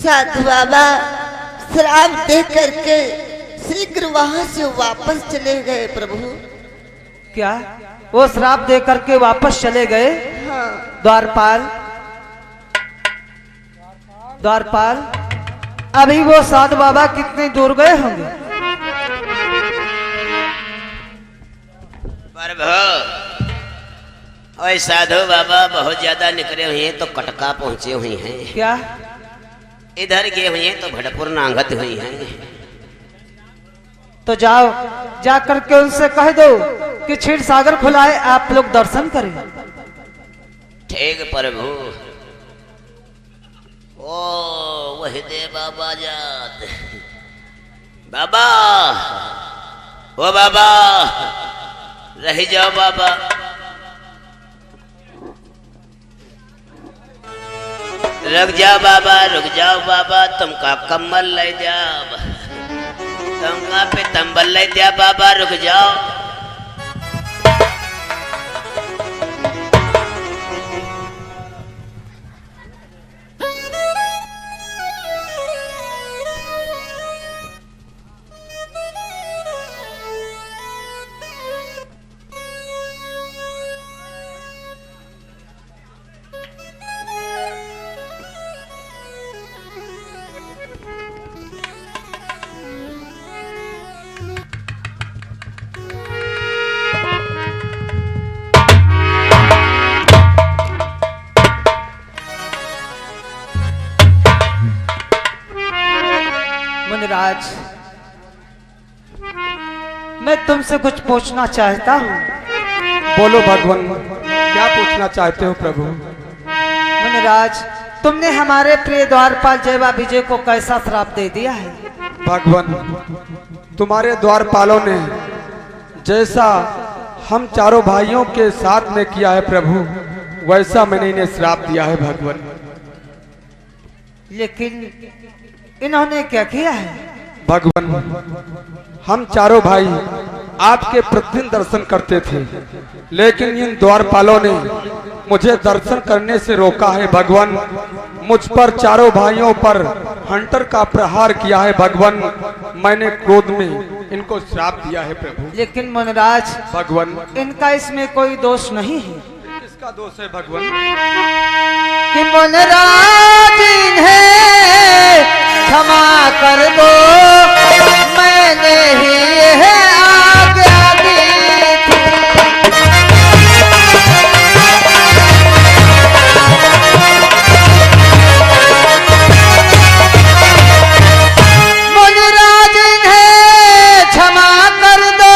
साधु बाबा श्राप दे करके शीघ्र वहां से वापस चले गए प्रभु। क्या वो श्राप दे करके वापस चले गए? हाँ। द्वारपाल, द्वारपाल, अभी वो साधु बाबा कितने दूर गए होंगे? प्रभु, और साधु बाबा बहुत ज्यादा निकले हुए हैं तो कटका पहुंचे हुए हैं। क्या इधर गए हुए हैं तो भटपुर नांगत हुई हैं। तो जाओ, जा करके उनसे कह दो कि क्षीर सागर खुलाए, आप लोग दर्शन करें। ठीक प्रभु। ओ वही दे बाबा जात बाबा, ओ बाबा रह जाओ बाबा। रुक जाओ बाबा, रुक जाओ बाबा, तुमका कम्बल ले जाओ, तुमका पे तंबल ले दिया बाबा, रुक जाओ। मुनिराज, मैं तुमसे कुछ पूछना चाहता हूँ। बोलो भगवान, क्या पूछना चाहते हो प्रभु? मुनिराज, तुमने हमारे प्रिय द्वारपाल जयवा विजय को कैसा श्राप दे दिया है? भगवान, तुम्हारे द्वारपालों ने जैसा हम चारों भाइयों के साथ में किया है प्रभु, वैसा मैंने इन्हें श्राप दिया है भगवान। लेकिन इन्होंने क्या किया है? भगवान, हम चारों भाई आपके प्रतिदिन दर्शन करते थे, लेकिन इन द्वारपालों ने मुझे दर्शन करने से रोका है भगवान। मुझ पर चारों भाइयों पर हंटर का प्रहार किया है भगवान। मैंने क्रोध में इनको श्राप दिया है प्रभु। लेकिन मुनिराज भगवान, इनका इसमें कोई दोष नहीं है। किसका दोष है भगवान? कि मुनिराज इन्हें क्षमा कर दो, मैंने ही यह आज्ञा दी थी। मुनिराज इन्हें क्षमा कर दो,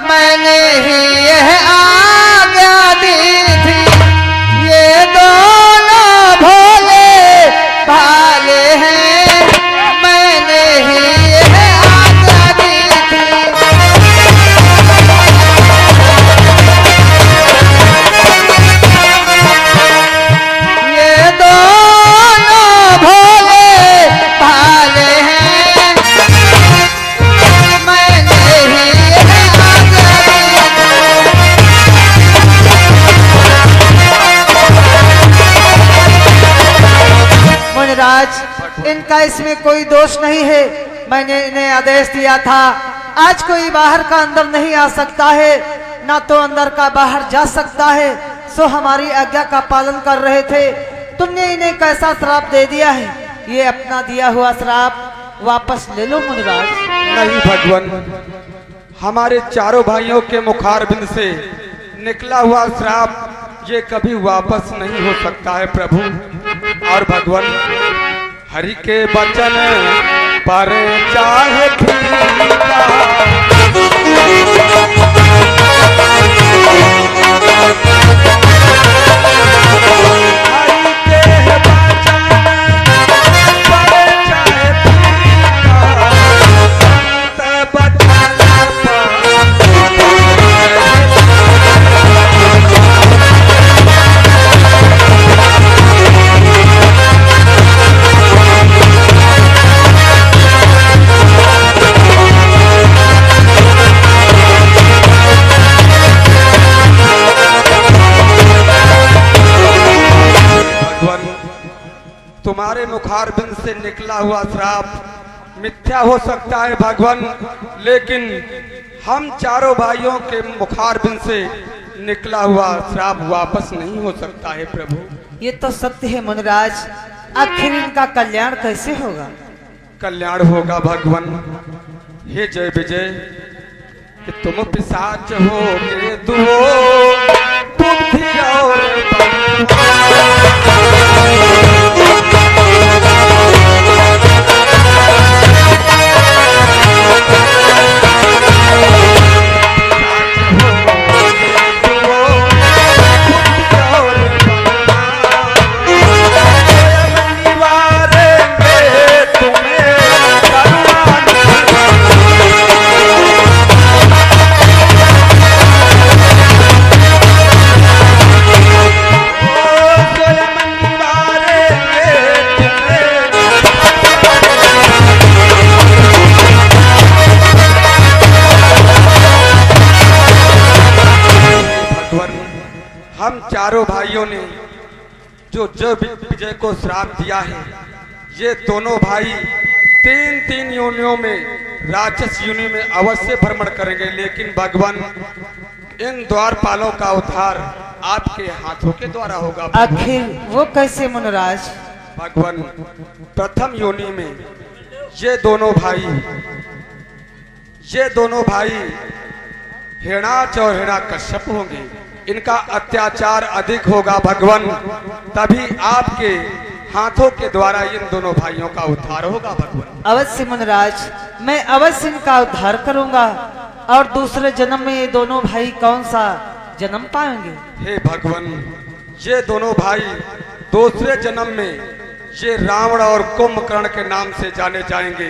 मैंने ही यह आज्ञा दी थी। ये दोनों भोले भाले हैं, मैंने ही यह आज्ञा दी थी। ये दोनों भोले भाले हैं, मैंने ही यह आज्ञा दी थी। मुनिराज, इनका इसमें कोई दोष नहीं है। मैंने इन्हें आदेश दिया था आज कोई बाहर का अंदर नहीं आ सकता है, ना तो अंदर का बाहर जा सकता है। सो हमारी आज्ञा का पालन कर रहे थे। तुमने इन्हें कैसा श्राप दे दिया है? ये अपना दिया हुआ श्राप वापस ले लो मुनिराज। नहीं भगवान, हमारे चारों भाइयों के मुखारबिंद से निकला हुआ श्राप ये कभी वापस नहीं हो सकता है प्रभु। और भगवान, हरि के वचन पर चाहे फीका, हरि के वचन पर चाहे फीका, संत वचन पर तुम्हारे मुखारबिंद से निकला हुआ श्राप मिथ्या हो सकता है भगवान, लेकिन हम चारों भाइयों के मुखारबिंद से निकला हुआ श्राप वापस नहीं हो सकता है प्रभु। ये तो सत्य है मुनिराज, आखिर इनका कल्याण कैसे होगा? कल्याण होगा भगवान। हे जय विजय, कि तुम पिशाच हो के दुओ बुद्धि और चारों भाइयों ने जो विजय को श्राप दिया है, ये दोनों भाई तीन तीन योनियों में राक्षस योनि में अवश्य भ्रमण करेंगे, लेकिन भगवान इन द्वारपालों का उद्धार आपके हाथों के द्वारा होगा। आखिर वो कैसे मुनिराज? भगवान प्रथम योनि में ये दोनों भाई हिरणाक्ष और हिरण्यकश्यप होंगे। इनका अत्याचार अधिक होगा भगवान, तभी आपके हाथों के द्वारा इन दोनों भाइयों का उद्धार होगा भगवान। अवश्य मुनिराज, मैं अवश्य इनका उद्धार करूंगा। और दूसरे जन्म में ये दोनों भाई कौन सा जन्म पाएंगे? हे भगवान, ये दोनों भाई दूसरे जन्म में ये रावण और कुंभकर्ण के नाम से जाने जाएंगे।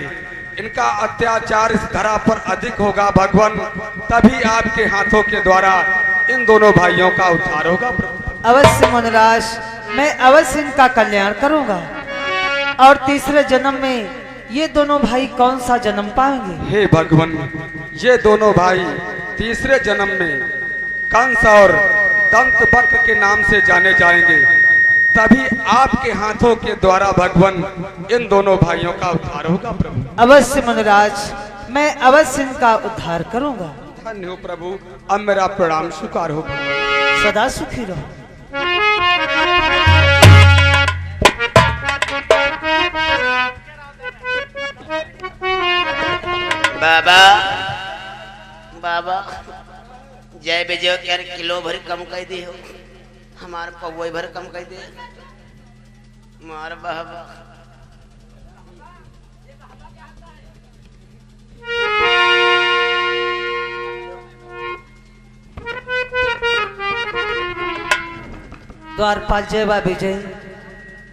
इनका अत्याचार इस धरा पर अधिक होगा भगवान, तभी आपके हाथों के द्वारा इन दोनों भाइयों का उद्धार होगा प्रभु। अवश्य मुनिराज, मैं अवश्य इनका कल्याण करूंगा। और तीसरे जन्म में ये दोनों भाई कौन सा जन्म पाएंगे? हे भगवान, ये दोनों भाई तीसरे जन्म में कंस और दंतवक्र के नाम से जाने जाएंगे, तभी आपके हाथों के द्वारा भगवान इन दोनों भाइयों का उद्धार होगा प्रभु। अवश्य मुनिराज, मैं अवश्य इनका उद्धार करूंगा। धन्य हो प्रभु, अब मेरा प्रणाम स्वीकार हो। सदा सुखी रहो। बाबा बाबा जय विजय यार किलो भर कम कर दी हो, हमार पवई भर कम कर दे मार बाबा। द्वारपाल जय बा विजय,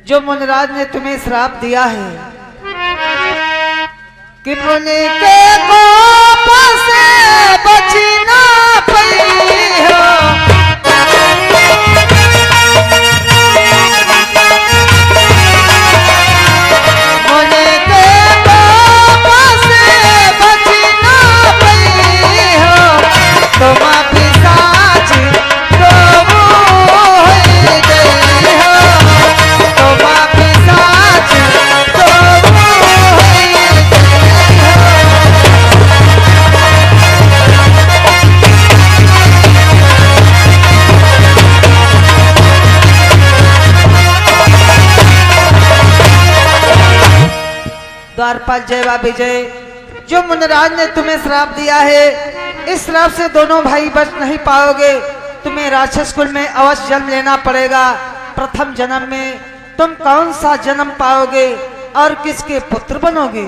जो मुनिराज ने तुम्हें श्राप दिया है कि मुनि के कोप से बची ना पई हो, मुनि के कोप से बची ना पई हो, तुम पिशाच प्रभु होई गई हो, तुम पिशाच प्रभु होई गई हो। द्वारपाल जय बा विजय, जो मुनिराज ने तुम्हें श्राप दिया है, इस श्राप से दोनों भाई बच नहीं पाओगे। तुम्हें राक्षस कुल में अवश्य जन्म लेना पड़ेगा। प्रथम जन्म में तुम कौन सा जन्म पाओगे और किसके पुत्र बनोगे?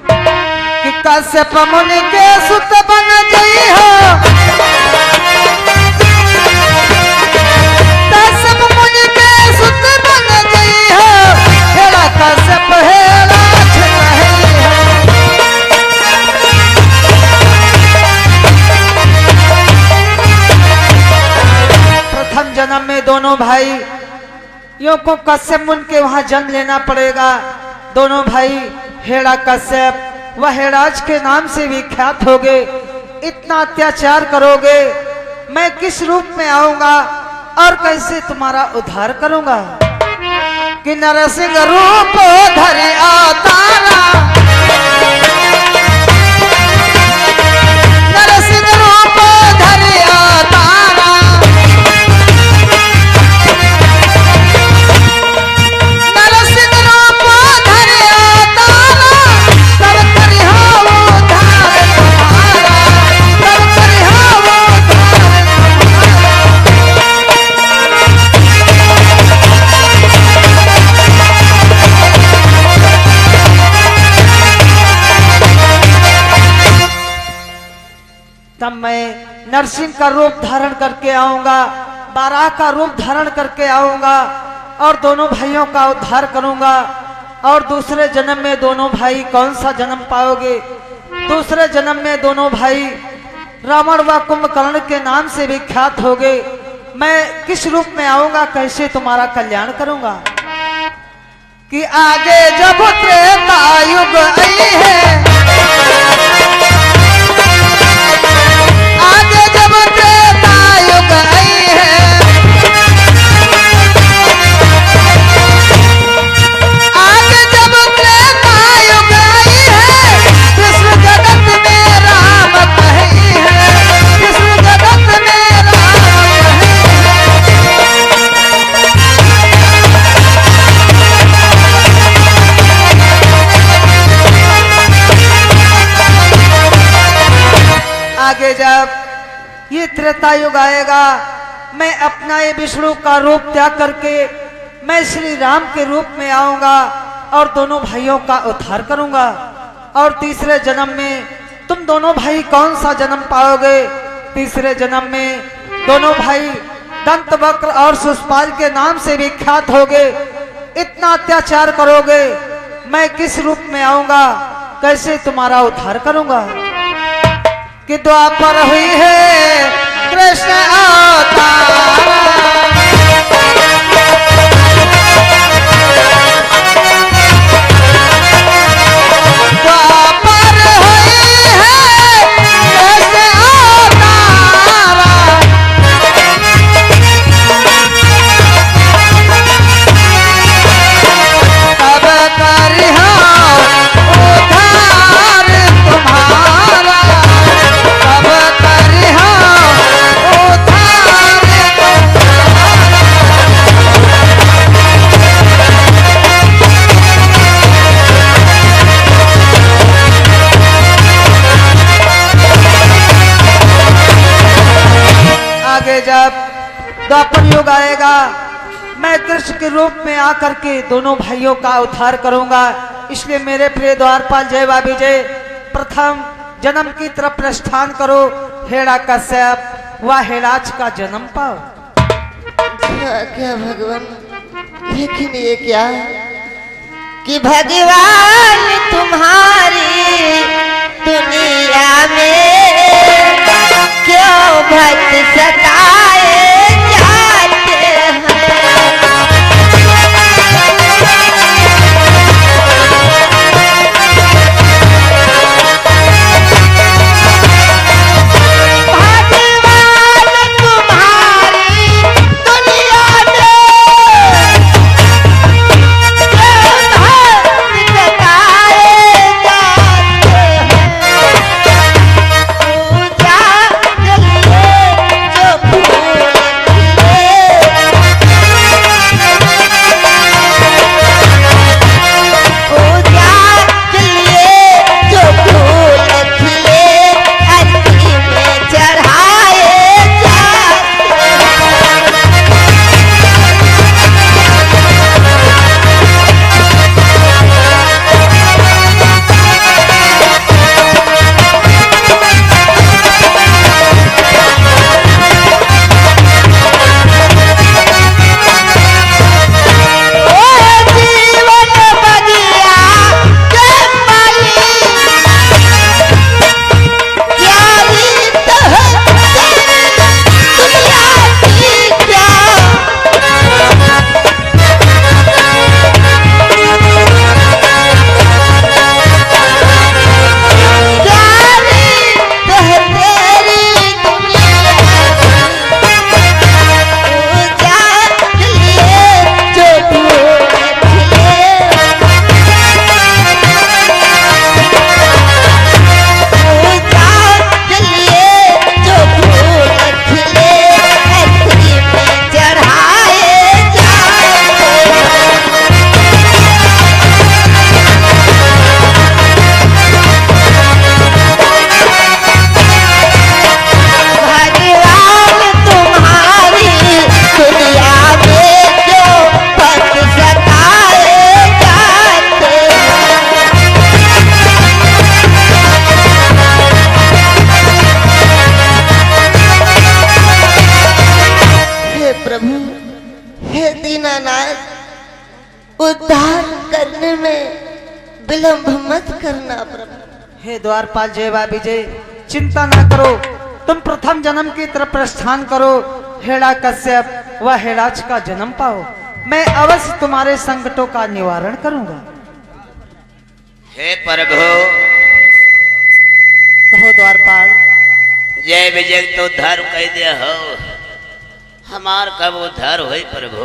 कि कश्यप मुनि के सुत बन गई हो, कश्यप मुनि के सुत बन गई हो, हेरा कश्यप हेरा रही हो। प्रथम जन्म में दोनों भाई यो को कश्यप मुनि के वहां जन्म लेना पड़ेगा। दोनों भाई हेड़ा कश्यप वह हेड़ाज के नाम से विख्यात होगे। इतना अत्याचार करोगे, मैं किस रूप में आऊंगा और कैसे तुम्हारा उद्धार करूंगा? कि नरसिंह रूप धरि अवतारा, नरसिंह रूप धरि अवतारा, नरसिंह रूप धरि अवतारा, तब करिहो उद्धार तुम्हारा, तब करिहो उद्धार तब मैं नरसिंह का रूप धारण करके आऊंगा, बाराह का रूप धारण करके आऊंगा और दोनों भाइयों का उद्धार करूंगा। और दूसरे जन्म में दोनों भाई कौन सा जन्म पाओगे? दूसरे जन्म में दोनों भाई रावण व कुंभकर्ण के नाम से विख्यात होगे। मैं किस रूप में आऊंगा, कैसे तुम्हारा कल्याण करूंगा? कि आगे जब त्रेता युग आई है, आगे जब त्रेता युग आई है, आगे जब त्रेता युग आई है, विश्व जगत में राम कही है, विश्व जगत में राम आगे जब ये त्रेता युग आएगा, मैं अपना ये विष्णु का रूप त्याग करके मैं श्री राम के रूप में आऊंगा और दोनों भाइयों का उद्धार करूंगा। और तीसरे जन्म में तुम दोनों भाई कौन सा जन्म पाओगे? तीसरे जन्म में दोनों भाई दंतवक्र और सुषपाल के नाम से विख्यात होगे। इतना अत्याचार करोगे, मैं किस रूप में आऊंगा, कैसे तुम्हारा उद्धार करूंगा? कि द्वापर हुई है कृष्ण अवतार, द्वापर हुई है कृष्ण अवतार, तब करिहो उद्धार तुम्हारा, तब करिहो उद्धार आगे जब द्वापर युग आएगा, मैं कृष्ण के रूप में आकर के दोनों भाइयों का उद्धार करूंगा। इसलिए मेरे प्रिय द्वारपाल जय वा विजय, प्रथम जन्म की तरफ प्रस्थान करो। हेड़ा कश्यप व हेड़ाच का जन्म पाओ। क्या क्या भगवान, लेकिन ये क्या कि भगवान तुम्हारी दुनिया में क्यों भक्त सताए जाते हैं? भगवान तुम्हारी दुनिया में क्यों भक्त सताए जाते हैं? पूजा जलिए जो करने में विलंब मत करना प्रभु। हे द्वारपाल जय वा विजय, चिंता ना करो, तुम प्रथम जन्म की तरफ प्रस्थान करो, हेड़ा कश्यप व हेड़ाच का जन्म पाओ, मैं अवश्य तुम्हारे संकटों का निवारण करूंगा। हे प्रभु, कहो द्वारपाल। जय विजय तो उद्धार कह दिया हो, हमार कब उद्धार हो प्रभु।